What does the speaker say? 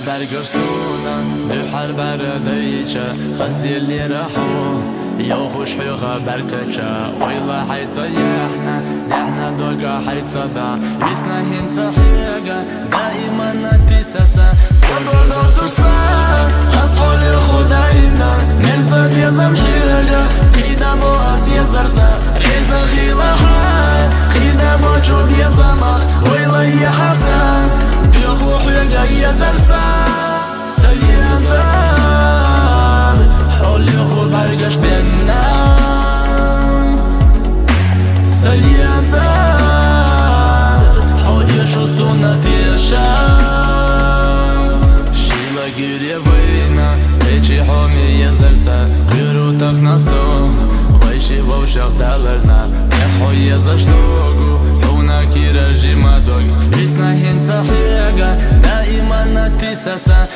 برقصونا بحرب رذيجة خزي اللي راحوا يوخوش حيوغا بركجة ويلا حيت صيحنا احنا دوغا حيت صدا بيسنا هين صحيقة دائما نتيساسا كبرنا سوسا أصحو لخداينا نرزا بيزا محيرا قيدامو أسيا زرسا ريزا خيلاها قيدامو جو بيزا مخ ويلا هي حسن دوغو حيوغا هي زرسا سيازان حول يخو برقش دينا سيازان حول يشو سونا تيشا شيلا جيري وينا ريچي حومي يزرسا غيرو تخناسو ويشي ووشاق دالرنا نحو يزاشتوغو حونا كي رجيما دوغ بيسنا هين صحيقا دائما نتيساسا